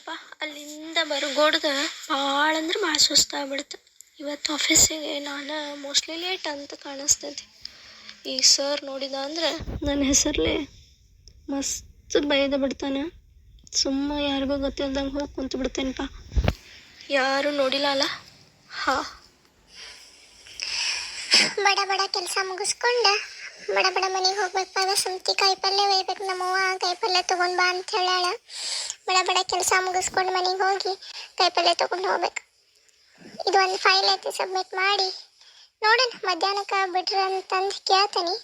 ಯಪ್ಪ ಅಲ್ಲಿಂದ ಬರುಗೋಡ್ಗೆ ಭಾಳ ಅಂದ್ರೆ ಭಾಳ ಸುಸ್ತಾಗ್ಬಿಡ್ತು. ಇವತ್ತು ಆಫೀಸಿಗೆ ನಾನು ಮೋಸ್ಟ್ಲಿ ಲೇಟ್ ಅಂತ ಕಾಣಿಸ್ತೈತಿ. ಈ ಸರ್ ನೋಡಿದ ಅಂದ್ರೆ ನನ್ನ ಹೆಸರಲ್ಲೇ ಮಸ್ತ್ ಬೈದ ಬಿಡ್ತಾನೆ. ಸುಮ್ಮ ಯಾರಿಗೂ ಗೊತ್ತಿಲ್ದಂಗೆ ಹೋಗಿ ಕುಂತು ಬಿಡ್ತೇನಪ್ಪ. ಯಾರು ನೋಡಿಲ್ಲ ಅಲ್ಲ. ಹಾಂ, ಬಡ ಬಡ ಕೆಲಸ ಮುಗಿಸ್ಕೊಂಡು ಬಡ ಬಡ ಮನೆಗೆ ಹೋಗ್ಬೇಕು. ಸುಮ್ತಿ ಕಾಯಿಪಲ್ಯ ಒಯ್ಬೇಕು. ನಮ್ಮವ್ವ ಕಾಯಿಪಲ್ಯ ತೊಗೊಂಡು ಬಾ ಅಂತ ಹೇಳಾಳ. ಬಡ ಬಡ ಕೆಲಸ ಮುಗಿಸ್ಕೊಂಡು ಮನೆಗೆ ಹೋಗಿ ಕಾಯಿಪಲ್ಯ ತೊಗೊಂಡು ಹೋಗ್ಬೇಕು. ಇದು ಒಂದು ಫೈಲ್ ಐತಿ, ಸಬ್ಮಿಟ್ ಮಾಡಿ ನೋಡೋಣ. ಮಧ್ಯಾಹ್ನಕ್ಕೆ ಬಿಡ್ರಿ ಅಂತಂದು ಕೇಳ್ತೀನಿ.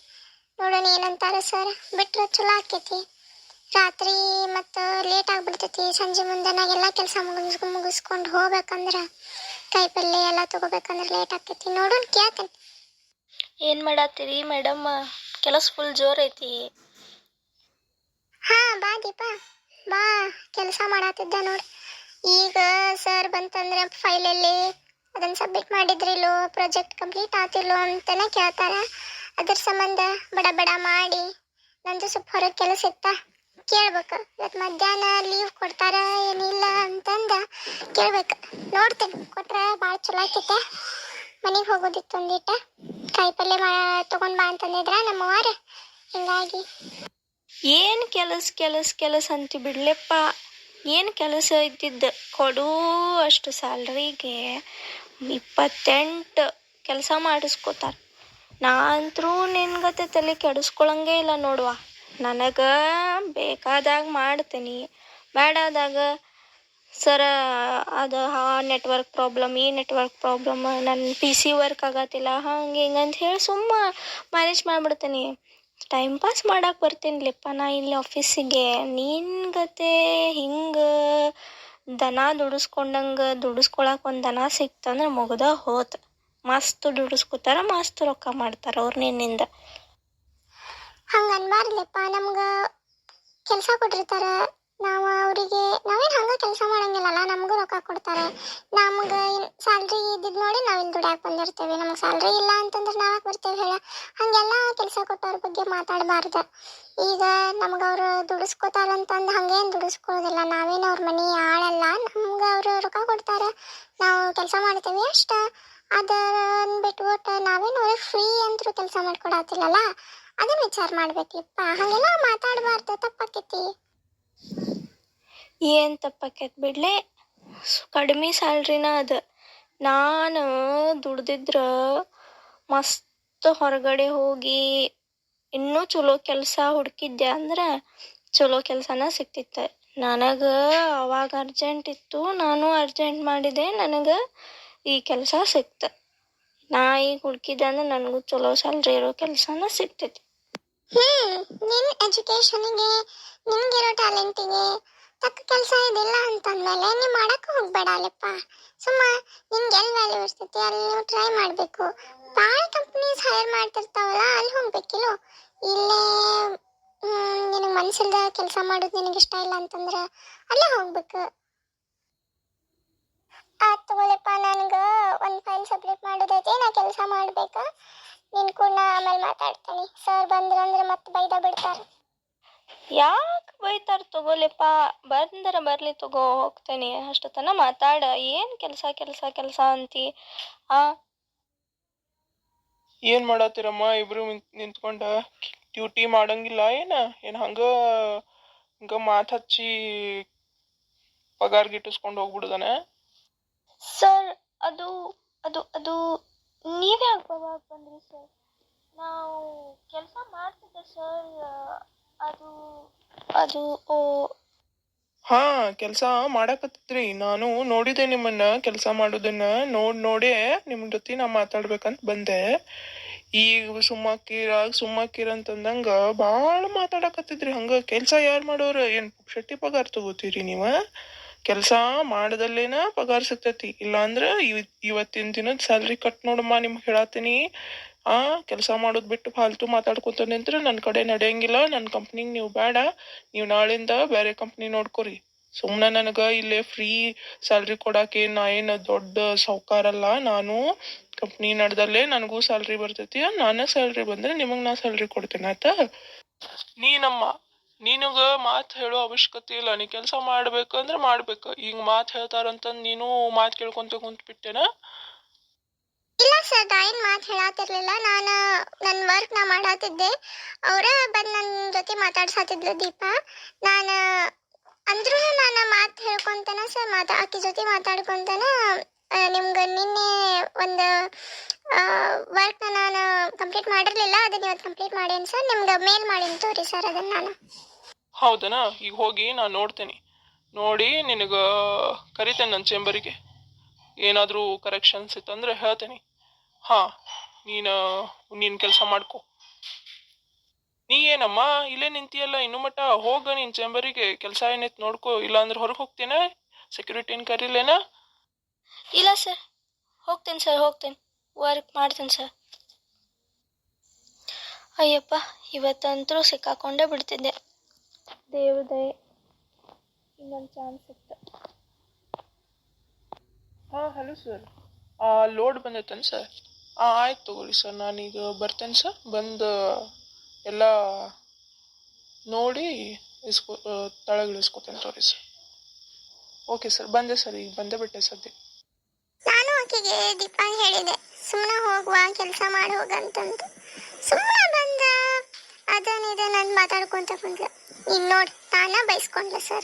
ನೋಡೋಣ ಏನಂತಾರೆ ಸರ್. ಬಿಟ್ರೆ ಚಲೋ ಆಕೈತಿ. ರಾತ್ರಿ ಮತ್ತು ಲೇಟ್ ಆಗಿಬಿಡ್ತೈತಿ. ಸಂಜೆ ಮುಂದೆ ನಾಗೆಲ್ಲ ಕೆಲಸ ಮುಗಿಸ್ಕೊಂಡು ಹೋಗ್ಬೇಕಂದ್ರೆ ಕಾಯಿಪಲ್ಯ ಎಲ್ಲ ತೊಗೋಬೇಕಂದ್ರೆ ಲೇಟ್ ಆಕೈತಿ. ನೋಡೋಣ, ಕೇಳ್ತೀನಿ. ಏನು ಮಾಡತ್ತೀರಿ ಮೇಡಮ್? ಕೆಲಸ ಫುಲ್ ಜೋರ್ ಐತಿ. ಹಾ, ಬಾ ದೀಪಾ, ಬಾ. ಕೆಲಸ ಮಾಡತ್ತಿದ್ದ ನೋಡಿ. ಈಗ ಸರ್ ಬಂತಂದ್ರೆ ಫೈಲಲ್ಲಿ ಅದನ್ನು ಸಬ್ಮಿಟ್ ಮಾಡಿದ್ರಿಲ್ಲೋ, ಪ್ರಾಜೆಕ್ಟ್ ಕಂಪ್ಲೀಟ್ ಆತಿಲ್ಲೋ ಅಂತಲೇ ಕೇಳ್ತಾರೆ. ಅದ್ರ ಸಂಬಂಧ ಬಡ ಬಡ ಮಾಡಿ ನಂದು ಸ್ವಲ್ಪ ಹೊರಗೆ ಕೆಲಸ ಇತ್ತ, ಕೇಳ್ಬೇಕು. ಇವತ್ತು ಮಧ್ಯಾಹ್ನ ಲೀವ್ ಕೊಡ್ತಾರ ಏನಿಲ್ಲ ಅಂತಂದ ಕೇಳ್ಬೇಕು. ನೋಡ್ತೀನಿ, ಕೊಟ್ರೆ ಭಾಳ ಚಲೋ ಆಕೈತೆ. ಮನೆಗೆ ಹೋಗೋದಿತ್ತು ಒಂದಿಟ್ಟ. ಕಾಯಿಪಲ್ಯ ತೊಗೊಂಡು ಬಾ ಅಂತಂದಿದ್ರ ನಮ್ಮವ್ವಾರ. ಹಿಂಗಾಗಿ ಏನು ಕೆಲಸ ಅಂತ ಬಿಡ್ಲೆಪ್ಪ. ಏನು ಕೆಲಸ ಇದ್ದಿದ್ದು ಕೊಡು ಅಷ್ಟು ಸ್ಯಾಲ್ರಿಗೆ 28 ಕೆಲಸ ಮಾಡಿಸ್ಕೋತಾರೆ. ನಾನಂತರೂ ನಿನ್ಗತೆ ತಲೆ ಕೆಡಿಸ್ಕೊಳಂಗೇ ಇಲ್ಲ ನೋಡುವ. ನನಗೆ ಬೇಕಾದಾಗ ಮಾಡ್ತೀನಿ, ಬೇಡಾದಾಗ ಸರ ಅದು ನೆಟ್ವರ್ಕ್ ಪ್ರಾಬ್ಲಮ್, ಈ ನೆಟ್ವರ್ಕ್ ಪ್ರಾಬ್ಲಮ್, ನನ್ನ PC ವರ್ಕ್ ಆಗತ್ತಿಲ್ಲ, ಹಂಗೆ ಹಿಂಗೆ ಅಂತ ಹೇಳಿ ಸುಮ್ಮ ಮ್ಯಾನೇಜ್ ಮಾಡಿಬಿಡ್ತೀನಿ. ಟೈಮ್ ಪಾಸ್ ಮಾಡಕ್ಕೆ ಬರ್ತೀನಿಲೆಪ್ಪ ನಾ ಇಲ್ಲಿ ಆಫೀಸಿಗೆ. ನಿನ್ಗತೆ ಹಿಂಗೆ ದನ ದುಡಿಸ್ಕೊಳಕ್ಕೆ ಒಂದು ದನ ಸಿಕ್ತಂದ್ರೆ ಮುಗ್ದ ಹೋತು. ಮಸ್ತ್ ದುಡಿಸ್ಕೊತಾರ, ಮಸ್ತ್ ರೊಕ್ಕ ಮಾಡ್ತಾರೆ ಅವ್ರು ನಿನ್ನಿಂದ. ಹಂಗೆ ಅನ್ಬಾರ್ದಪ್ಪ. ನಮ್ಗೆ ಕೆಲಸ ಕೊಟ್ಟಿರ್ತಾರೆ, ನಾವು ಅವರಿಗೆ ನಾವೇನು ಹಂಗೆ ಕೆಲಸ ಮಾಡಂಗಿಲ್ಲಲ್ಲ. ನಮಗೂ ರೊಕ್ಕ ಕೊಡ್ತಾರೆ. ನಮ್ಗೆ ಸ್ಯಾಲ್ರಿ ಇದ್ದಿದ್ದು ನೋಡಿ ನಾವಿಲ್ಲಿ ದುಡ್ಯಾಕೆ ಬಂದಿರ್ತೇವೆ. ನಮಗೆ ಸ್ಯಾಲ್ರಿ ಇಲ್ಲ ಅಂತಂದ್ರೆ ನಾವ್ಯಾಕೆ ಬರ್ತೇವೆ ಹೇಳ. ಹಾಗೆಲ್ಲ ಕೆಲಸ ಕೊಟ್ಟವ್ರ ಬಗ್ಗೆ ಮಾತಾಡಬಾರ್ದು. ಈಗ ನಮ್ಗೆ ಅವರು ದುಡಿಸ್ಕೋತಾರಂತಂದು ಹಂಗೇನು ದುಡಿಸ್ಕೊಳ್ಳೋದಿಲ್ಲ. ನಾವೇನು ಅವ್ರ ಮನೆ ಆಳಲ್ಲ. ನಮ್ಗೆ ಅವರು ರೊಕ್ಕ ಕೊಡ್ತಾರೆ, ನಾವು ಕೆಲಸ ಮಾಡ್ತೇವೆ ಅಷ್ಟ. ಅದನ್ನು ಬಿಟ್ಬಿಟ್ಟು ನಾವೇನು ಅವ್ರಿಗೆ ಫ್ರೀ ಅಂತರೂ ಕೆಲಸ ಮಾಡ್ಕೊಡತ್ತಿಲ್ಲಲ್ಲ. ಅದನ್ನ ವಿಚಾರ ಮಾಡ್ಬೇಕಿಪ್ಪ. ಹಾಗೆಲ್ಲ ಮಾತಾಡಬಾರ್ದು, ತಪ್ಪಾಕೈತಿ. ಏನು ತಪ್ಪಾಕೈತೆ ಬಿಡ್ಲೆ, ಕಡಿಮೆ ಸ್ಯಾಲ್ರಿನ ಅದು. ನಾನು ದುಡ್ದಿದ್ರೆ ಮಸ್ತ್ ಹೊರಗಡೆ ಹೋಗಿ ಇನ್ನೂ ಚಲೋ ಕೆಲಸ ಹುಡುಕಿದ್ದೆ ಅಂದ್ರೆ ಚಲೋ ಕೆಲಸನ ಸಿಕ್ತಿತ್ತು. ನನಗೆ ಅವಾಗ ಅರ್ಜೆಂಟ್ ಇತ್ತು, ನಾನು ಅರ್ಜೆಂಟ್ ಮಾಡಿದೆ, ನನಗೆ ಈ ಕೆಲಸ ಸಿಕ್ತು. ನಾ ಈಗ ಹುಡುಕಿದ್ದೆ ಅಂದ್ರೆ ನನಗೂ ಚಲೋ ಸ್ಯಾಲ್ರಿ ಇರೋ ಕೆಲಸನ ಸಿಕ್ತೈತಿ. ನಿನ್ನ ಎಜುಕೇಷನಿಗೆ, ನಿನಗಿರೋ ಟ್ಯಾಲೆಂಟಿಗೆ ತಕ್ಕ ಕೆಲಸ ಇದಿಲ್ಲ ಅಂತಂದ್ಮೇಲೆ ನೀವು ಮಾಡಕ್ಕೆ ಹೋಗ್ಬೇಡ ಅಲ್ಲಪ್ಪ. ಸುಮ್ಮ ನಿನ್ಗೆ ಎಲ್ಲಿ ವ್ಯಾಲ್ಯೂ ಇರ್ತೈತಿ ಅಲ್ಲಿ ನೀವು ಟ್ರೈ ಮಾಡಬೇಕು. ಭಾಳ ಕಂಪ್ನೀಸ್ ಹೈರ್ ಮಾಡ್ತಿರ್ತಾವಲ್ಲ, ಅಲ್ಲಿ ಹೋಗ್ಬೇಕಿಲ್ಲ. ಇಲ್ಲೇ ನಿನಗೆ ಮನಸ್ಸಿಲ್ದ ಕೆಲಸ ಮಾಡೋದು ನಿನಗೆ ಇಷ್ಟ ಇಲ್ಲ ಅಂತಂದ್ರೆ ಅಲ್ಲೇ ಹೋಗ್ಬೇಕು. ಆಯ್ತು ತಗೊಳಪ್ಪ, ನನಗೆ ಒಂದು ಫೈಲ್ ಸಬ್ಮಿಟ್ ಮಾಡೋದೈತಿ, ನಾ ಕೆಲಸ ಮಾಡ್ಬೇಕು. ನಿನ್ ಕೂಡ ಆಮೇಲೆ ಮಾತಾಡ್ತೀನಿ. ಸರ್ ಬಂದ್ರಂದ್ರೆ ಮತ್ತೆ ಬೈದ ಬಿಡ್ತಾರೆ. ಯಾಕೆ ಬೈತಾರೆ ತಗೋಲೆಪ್ಪ, ಬಂದ್ರೆ ಬರಲಿ ತಗೋ, ಹೋಗ್ತೇನೆ. ಅಷ್ಟೊತ್ತನ ಮಾತಾಡ. ಏನು ಕೆಲಸ ಅಂತಿ. ಏನ್ ಮಾಡತ್ತೀರಮ್ಮ ಇಬ್ರು ನಿಂತ್ಕೊಂಡ? ಡ್ಯೂಟಿ ಮಾಡಂಗಿಲ್ಲ ಏನ್ ಹಂಗ ಮಾತು ಹಚ್ಚಿ ಪಗಾರ್ ಗಿಟ್ಟಿಸ್ಕೊಂಡು ಹೋಗ್ಬಿಡುದಾನೆ? ಸರ್ ಅದು ಅದು ಅದು ನೀವೇ ಯಾವಾಗ ಬಂದ್ರಿ ಸರ್? ನಾವು ಕೆಲಸ ಮಾಡ್ತಿದ್ದೆ ಸರ್. ಅದು ಅದು ಓ ಹಾ, ಕೆಲಸ ಮಾಡಕತ್ತಿದ್ರಿ. ನಾನು ನೋಡಿದೆ ನಿಮ್ಮನ್ನ ಕೆಲಸ ಮಾಡೋದನ್ನ. ನೋಡೇ ನಿಮ್ ಜೊತೆ ನಾ ಮಾತಾಡ್ಬೇಕಂತ ಬಂದೆ. ಈಗ ಸುಮ್ಮಕ್ಕೀರ ಅಂತಂದಂಗ ಭಾಳ ಮಾತಾಡಕತ್ತಿದ್ರಿ. ಹಂಗ ಕೆಲಸ ಯಾರು ಮಾಡೋರು? ಏನ್ ಪುಕ್ಷಟ್ಟಿ ಪಗಾರ ತಗೋತೀರಿ ನೀವ? ಕೆಲಸ ಮಾಡದಲ್ಲೇನ ಪಗಾರ ಸಿಗ್ತೈತಿ. ಇಲ್ಲಾಂದ್ರ ಇವತ್ತಿನ ದಿನದ ಸ್ಯಾಲ್ರಿ ಕಟ್ ನೋಡಮ್ಮ. ನಿಮ್ಗೆ ಹೇಳತ್ತೀನಿ, ಕೆಲಸ ಮಾಡೋದು ಬಿಟ್ಟು ಫಾಲ್ತು ಮಾತಾಡ್ಕೊತ ನಿಂತ್ರೆ ನನ್ನ ಕಡೆ ನಡೆಯಂಗಿಲ್ಲ. ನನ್ನ ಕಂಪ್ನಿಗೆ ನೀವು ಬೇಡ. ನೀವು ನಾಳಿಂದ ಬೇರೆ ಕಂಪ್ನಿ ನೋಡ್ಕೊರಿ. ಸುಮ್ಮನೆ ನನಗೆ ಇಲ್ಲೇ ಫ್ರೀ ಸ್ಯಾಲ್ರಿ ಕೊಡಾಕೆ ನಾ ಏನು ದೊಡ್ಡ ಸಾವ್ಕಾರಲ್ಲ. ನಾನು ಕಂಪ್ನಿ ನಡೆದಲ್ಲೇ ನನಗೂ ಸ್ಯಾಲ್ರಿ ಬರ್ತೈತಿ. ನಾನೇ ಸ್ಯಾಲ್ರಿ ಬಂದ್ರೆ ನಿಮಗೆ ನಾ ಸ್ಯಾಲ್ರಿ ಕೊಡ್ತೇನೆ, ಆಯ್ತಾ? ನಿನಗ ಮಾತು ಹೇಳೋ ಅವಶ್ಯಕತೆ ಇಲ್ಲ. ನೀ ಕೆಲಸ ಮಾಡ್ಬೇಕಂದ್ರೆ ಮಾಡ್ಬೇಕು. ಈಗ ಮಾತು ಹೇಳ್ತಾರಂತಂದು ನೀನು ಮಾತು ಕೇಳ್ಕೊಂತ ಕುಂತ್ಬಿಟ್ಟೆನ? ಇಲ್ಲ ಸರ್, ನಾ ಏನು ಮಾತು ಹೇಳತ್ತಿರ್ಲಿಲ್ಲ. ನಾನು ನನ್ನ ವರ್ಕ್ ನಾ ಮಾಡತ್ತಿದ್ದೆ. ಅವರ ಬಂದು ನನ್ನ ಜೊತೆ ಮಾತಾಡ್ಸತ್ತಿದ್ಲು ದೀಪಾ. ನಾನು ಅಂದ್ರೂ ನಾನು ಮಾತು ಹೇಳ್ಕೊಂತನ ಸರ್, ಆಕಿ ಜೊತೆ ಮಾತಾಡ್ಕೊಂತನ ನಿಮ್ಗೆ ನಿನ್ನೆ ಒಂದು ವರ್ಕ್ನ ನಾನು ಕಂಪ್ಲೀಟ್ ಮಾಡಿರಲಿಲ್ಲ, ಅದನ್ನ ಇವತ್ತು ಕಂಪ್ಲೀಟ್ ಮಾಡೇನಿ ಸರ್. ನಿಮ್ಗೆ ಮೇಲ್ ಮಾಡೀನಿ ತೋರಿ ಸರ್ ಅದನ್ನು ನಾನು. ಹೌದನಾ? ಈಗ ಹೋಗಿ ನಾನು ನೋಡ್ತೇನೆ. ನೋಡಿ ನಿನಗೆ ಕರಿತೇನೆ ನನ್ನ ಚೇಂಬರಿಗೆ. ಏನಾದರೂ ಕರೆಕ್ಷನ್ಸ್ ಇತ್ತಂದ್ರೆ ಹೇಳ್ತೇನೆ. ಹಾಂ, ನೀನು ಕೆಲಸ ಮಾಡ್ಕೊ. ನೀ ಏನಮ್ಮ ಇಲ್ಲೇ ನಿಂತಿಯಲ್ಲ ಇನ್ನೂ ಮಟ್ಟ? ಹೋಗ ನಿನ್ನ ಚೇಂಬರಿಗೆ, ಕೆಲಸ ಏನೈತೆ ನೋಡ್ಕೊ. ಇಲ್ಲಾಂದ್ರೆ ಹೊರಗೆ ಹೋಗ್ತೇನೆ, ಸೆಕ್ಯೂರಿಟಿನ ಕರೀಲೇನ? ಇಲ್ಲ ಸರ್, ಹೋಗ್ತೇನೆ ಸರ್, ಹೋಗ್ತೇನೆ, ವರ್ಕ್ ಮಾಡ್ತೇನೆ ಸರ್. ಅಯ್ಯಪ್ಪ, ಇವತ್ತಂತರೂ ಸಿಕ್ಕಾಕೊಂಡೇ ಬಿಡ್ತಿದ್ದೆ. ದೇವ್ರ ದಯೆ, ಇನ್ನೊಂದು ಚಾನ್ಸ್ ಇತ್ತು. ಹಾಂ, ಹಲೋ ಸರ್. ಲೋಡ್ ಬಂದೈತೇನು ಸರ್? ಆಯ್ತು ತಗೋರಿ ಸರ್, ನಾನೀಗ ಬರ್ತೇನೆ ಸರ್. ಬಂದು ಎಲ್ಲ ನೋಡಿ ತಳಗೆ ಇಳಿಸ್ಕೊತೇನೆ ತಗೋರಿ ಸರ್. ಓಕೆ ಸರ್, ಬಂದೆ ಸರ್, ಈಗ ಬಂದೇ ಬಿಟ್ಟೆ ಸದ್ಯ. ನಾನು ಆಕೆಗೆ ದೀಪಾ ಹೇಳಿದೆ, ಸುಮ್ಮನೆ ಹೋಗುವ, ಕೆಲಸ ಮಾಡಿ ಹೋಗಂತಂದು. ಸುಮ್ಮನೆ ಬಂದ ಅದನ್ನ ಇದನ್ನ ಮಾತಾಡ್ಕೊಂತ ಕುಂದ್ಲು. ಇನ್ನು ನೋಡಿ ತಾನ ಬೈಸ್ಕೊಂಡ್ಲ ಸರ್.